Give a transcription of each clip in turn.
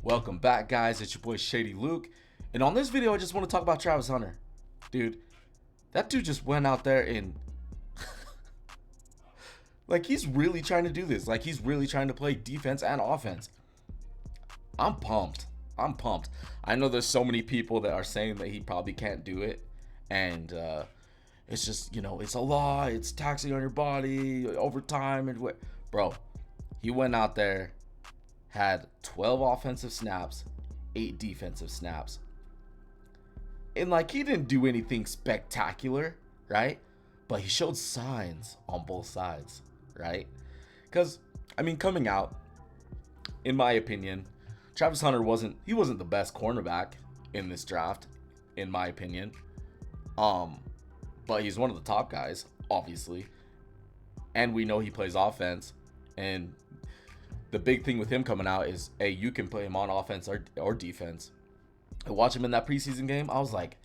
Welcome back, guys. It's your boy Shady Luke. And on this video, I just want to talk about Travis Hunter. Dude, that dude just went out there and he's really trying to do this. He's really trying to play defense and offense. I'm pumped. I'm pumped. I know there's so many people that are saying that he probably can't do it. And it's just, it's a lot. It's taxing on your body over time. And what, bro, he went out there, had 12 offensive snaps, 8 defensive snaps. And he didn't do anything spectacular, right? But he showed signs on both sides, right? Because coming out, in my opinion, Travis Hunter wasn't the best cornerback in this draft, in my opinion. But he's one of the top guys, obviously. And we know he plays offense. And the big thing with him coming out is, hey, you can play him on offense or defense. I watched him in that preseason game. I was like,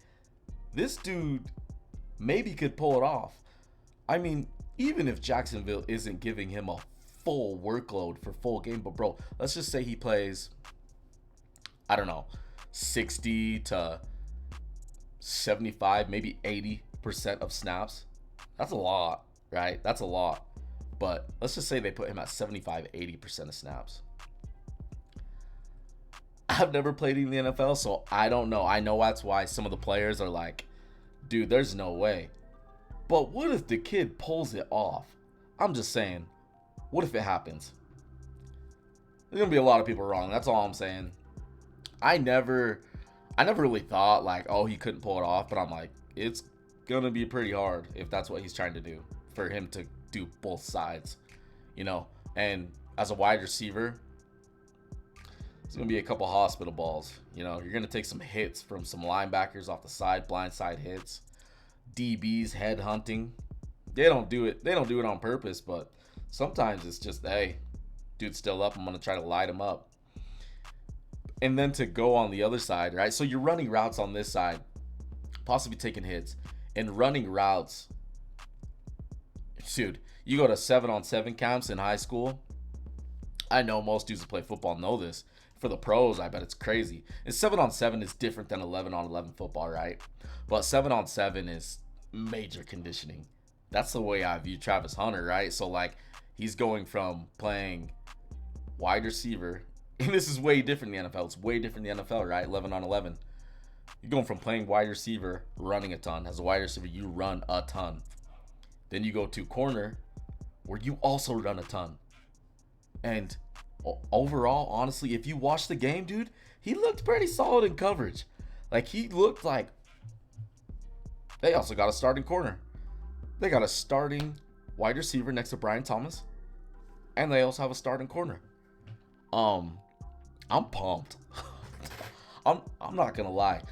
this dude maybe could pull it off. Even if Jacksonville isn't giving him a full workload for full game, but bro, let's just say he plays, 60 to 75, maybe 80% of snaps. That's a lot, right? That's a lot. But let's just say they put him at 75, 80% of snaps. I've never played in the NFL, so I don't know. I know that's why some of the players are like, dude, there's no way. But what if the kid pulls it off? I'm just saying, what if it happens? There's going to be a lot of people wrong. That's all I'm saying. I never really thought oh, he couldn't pull it off, but I'm like, it's going to be pretty hard if that's what he's trying to do, for him to do both sides, and as a wide receiver, it's going to be a couple hospital balls. You're going to take some hits from some linebackers off the side, blindside hits, DBs head hunting. They don't do it on purpose, but sometimes it's just, hey, dude's still up, I'm going to try to light him up. And then to go on the other side, right? So you're running routes on this side, possibly taking hits, and running routes. Dude, you go to 7-on-7 camps in high school. I know most dudes that play football know this. For the pros, I bet it's crazy. And 7-on-7 is different than 11-on-11 football, right? But 7-on-7 is major conditioning. That's the way I view Travis Hunter, right? So he's going from playing wide receiver, and this is way different in the NFL. It's way different in the NFL, right? 11-on-11. You're going from playing wide receiver, running a ton. As a wide receiver, you run a ton. Then you go to corner, where you also run a ton. And overall, honestly, if you watch the game, dude, he looked pretty solid in coverage. He looked like they also got a starting corner. They got a starting wide receiver next to Brian Thomas. And they also have a starting corner. I'm pumped. I'm not going to lie.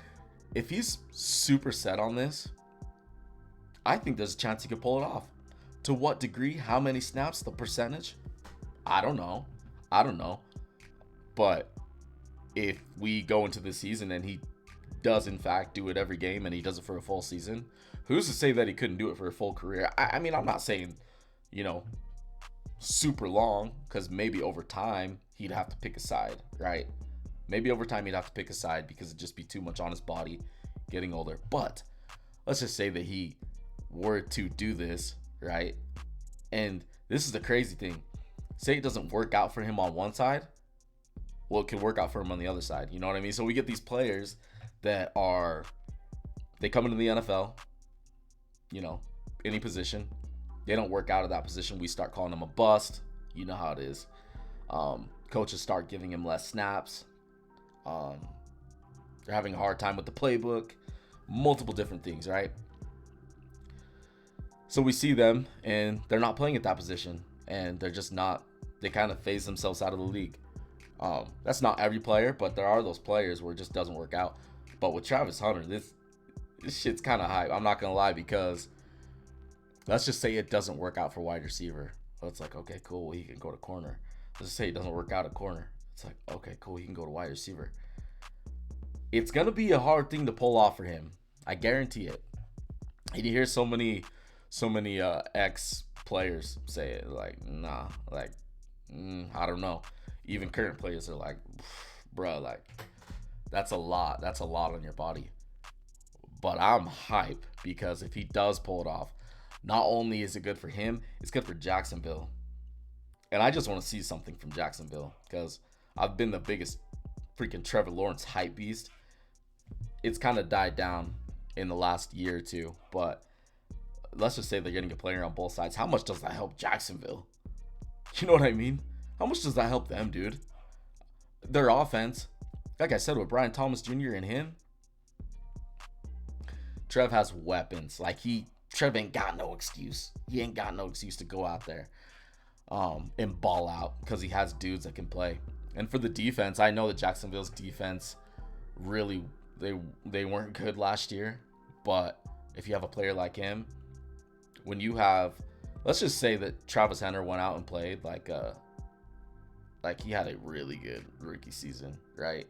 If he's super set on this, I think there's a chance he could pull it off. To what degree? How many snaps? The percentage? I don't know. But if we go into the season and he does in fact do it every game, and he does it for a full season, who's to say that he couldn't do it for a full career? I'm not saying, super long, because maybe over time he'd have to pick a side, right? Maybe over time he'd have to pick a side because it'd just be too much on his body getting older. But let's just say that he were to do this, right? And this is the crazy thing. Say it doesn't work out for him on one side, well, it can work out for him on the other side. You know what I mean? So we get these players that they come into the NFL, any position. They don't work out of that position. We start calling them a bust. You know how it is. Coaches start giving him less snaps. They're having a hard time with the playbook. Multiple different things, right? So we see them, and they're not playing at that position, and they're just not. They kind of phase themselves out of the league. That's not every player, but there are those players where it just doesn't work out. But with Travis Hunter, this shit's kind of hype. I'm not gonna lie, because let's just say it doesn't work out for wide receiver. So it's like, okay, cool, he can go to corner. Let's just say it doesn't work out at corner. It's like, okay, cool, he can go to wide receiver. It's gonna be a hard thing to pull off for him. I guarantee it. And you hear so many ex players say it, nah, I don't know. Even current players are like, bro, like that's a lot. That's a lot on your body. But I'm hype because if he does pull it off, not only is it good for him, it's good for Jacksonville. And I just want to see something from Jacksonville because I've been the biggest freaking Trevor Lawrence hype beast. It's kind of died down in the last year or two, but let's just say they're getting a player on both sides. How much does that help Jacksonville? You know what I mean? How much does that help them, dude? Their offense, like I said, with Brian Thomas Jr. and him, Trev has weapons. Like Trev ain't got no excuse. He ain't got no excuse to go out there and ball out because he has dudes that can play. And for the defense, I know that Jacksonville's defense really they weren't good last year, but if you have a player like him, when you have, let's just say that Travis Hunter went out and played like he had a really good rookie season, right?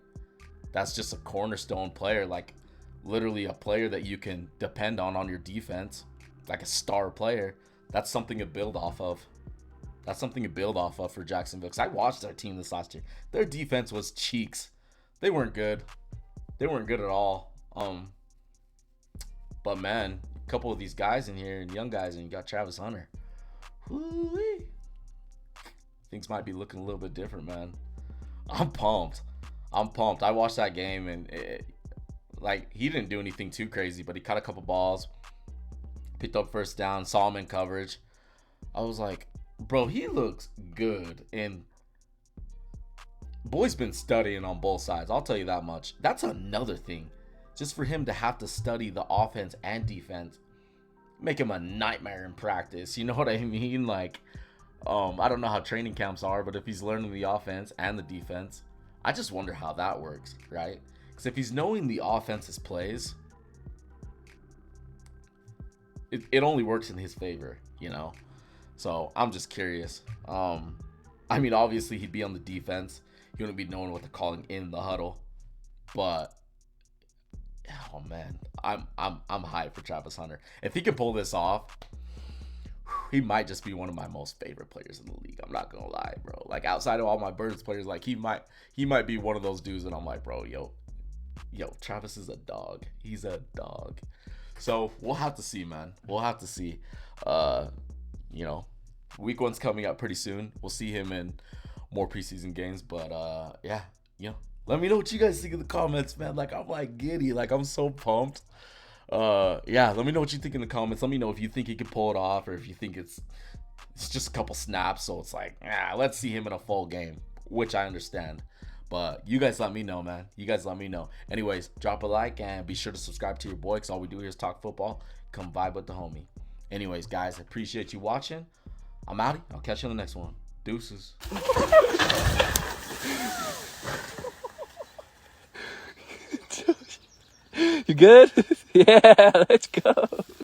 That's just a cornerstone player, like literally a player that you can depend on your defense, like a star player. That's something to build off of. That's something to build off of for Jacksonville. Because I watched their team this last year. Their defense was cheeks. They weren't good. They weren't good at all. But man, a couple of these guys in here, and young guys, and you got Travis Hunter. Woo-wee. Things might be looking a little bit different, man. I'm pumped. I watched that game, and he didn't do anything too crazy, but he caught a couple balls, picked up first down, saw him in coverage. I was like, bro, he looks good. And boy's been studying on both sides. I'll tell you that much. That's another thing. Just for him to have to study the offense and defense, make him a nightmare in practice. You know what I mean? Like, I don't know how training camps are, but if he's learning the offense and the defense, I just wonder how that works, right? Because if he's knowing the offense's plays, it only works in his favor, you know? So I'm just curious. I mean, obviously he'd be on the defense. He wouldn't be knowing what they're calling in the huddle. But oh man, I'm hyped for Travis Hunter. If he can pull this off, he might just be one of my most favorite players in the league. I'm not gonna lie, bro. Like outside of all my Birds players, like he might be one of those dudes that I'm like, bro, yo, Travis is a dog. He's a dog. So we'll have to see, man. We'll have to see. You know, week 1's coming up pretty soon. We'll see him in more preseason games. But yeah, you know, let me know what you guys think in the comments, man. Like I'm like giddy. Like I'm so pumped. Yeah, let me know what you think in the comments. Let me know if you think he can pull it off, or if you think it's just a couple snaps. So it's like, let's see him in a full game, which I understand. But you guys let me know, man. You guys let me know. Anyways, drop a like and be sure to subscribe to your boy, because all we do here is talk football. Come vibe with the homie. Anyways, guys, I appreciate you watching. I'm outie. I'll catch you on the next one. Deuces. You good? Yeah, let's go.